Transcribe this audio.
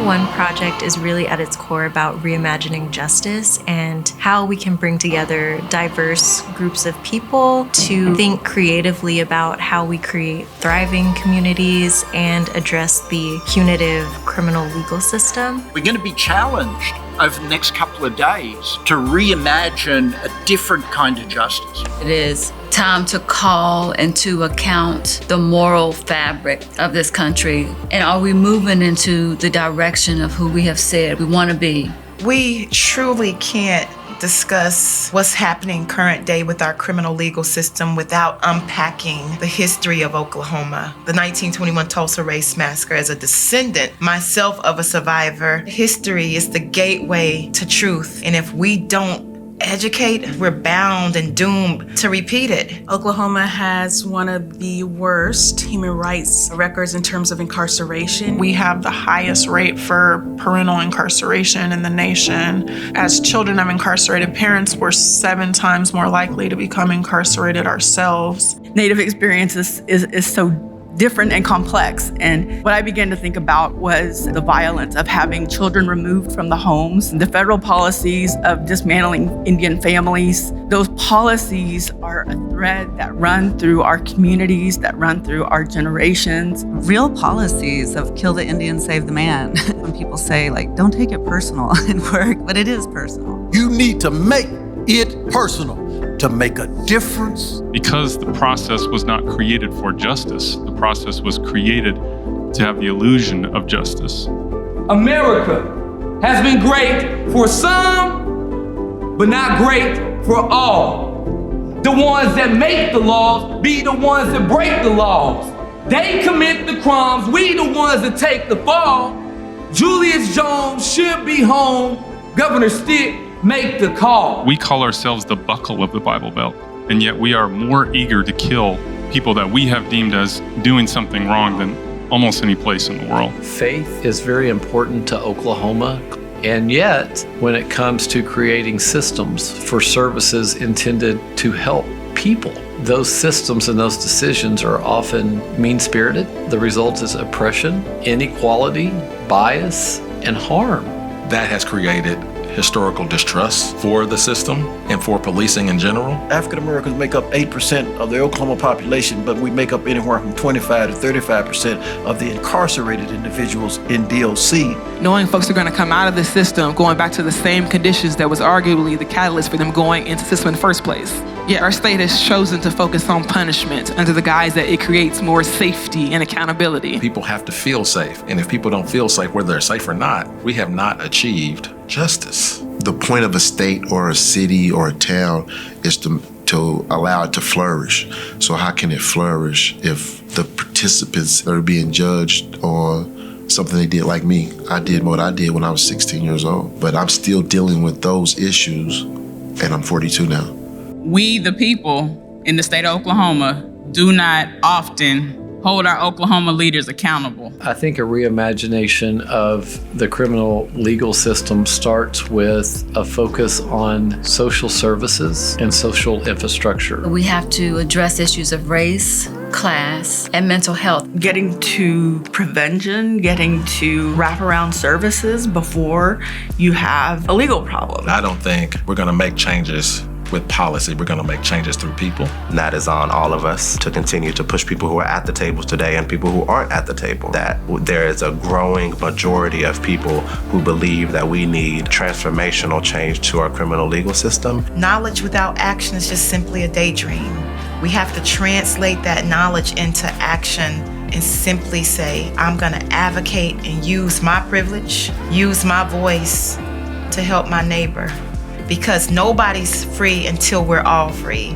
One project is really at its core about reimagining justice and how we can bring together diverse groups of people to think creatively about how we create thriving communities and address the punitive criminal legal system. We're going to be challenged over the next couple of days to reimagine a different kind of justice. It is time to call into account the moral fabric of this country. And are we moving into the direction of who we have said we want to be? We truly can't discuss what's happening current day with our criminal legal system without unpacking the history of Oklahoma. The 1921 Tulsa Race Massacre, as a descendant, myself of a survivor, history is the gateway to truth. And if we don't educate, we're bound and doomed to repeat it. Oklahoma has one of the worst human rights records in terms of incarceration. We have the highest rate for parental incarceration in the nation. As children of incarcerated parents, we're 7 times more likely to become incarcerated ourselves. Native experiences is so different and complex. And what I began to think about was the violence of having children removed from the homes, the federal policies of dismantling Indian families. Those policies are a thread that run through our communities, that run through our generations. Real policies of kill the Indian, save the man. When people say, like, don't take it personal in work, but it is personal. You need to make it personal to make a difference. Because the process was not created for justice, the process was created to have the illusion of justice. America has been great for some, but not great for all. The ones that make the laws be the ones that break the laws. They commit the crimes, we the ones that take the fall. Julius Jones should be home. Governor Stitt, make the call. We call ourselves the buckle of the Bible Belt, and yet we are more eager to kill people that we have deemed as doing something wrong than almost any place in the world. Faith is very important to Oklahoma, and yet when it comes to creating systems for services intended to help people, those systems and those decisions are often mean-spirited. The result is oppression, inequality, bias, and harm. That has created historical distrust for the system and for policing in general. African Americans make up 8% of the Oklahoma population, but we make up anywhere from 25 to 35% of the incarcerated individuals in DOC. Knowing folks are going to come out of the system going back to the same conditions that was arguably the catalyst for them going into the system in the first place. Yet our state has chosen to focus on punishment under the guise that it creates more safety and accountability. People have to feel safe, and if people don't feel safe, whether they're safe or not, we have not achieved justice. The point of a state or a city or a town is to allow it to flourish. So how can it flourish if the participants are being judged on something they did like me? I did what I did when I was 16 years old, but I'm still dealing with those issues, and I'm 42 now. We, the people in the state of Oklahoma, do not often hold our Oklahoma leaders accountable. I think a reimagination of the criminal legal system starts with a focus on social services and social infrastructure. We have to address issues of race, class, and mental health. Getting to prevention, getting to wraparound services before you have a legal problem. I don't think we're going to make changes with policy. We're going to make changes through people. That is on all of us to continue to push people who are at the tables today and people who aren't at the table. That there is a growing majority of people who believe that we need transformational change to our criminal legal system. Knowledge without action is just simply a daydream. We have to translate that knowledge into action and simply say, I'm going to advocate and use my privilege, use my voice to help my neighbor. Because nobody's free until we're all free.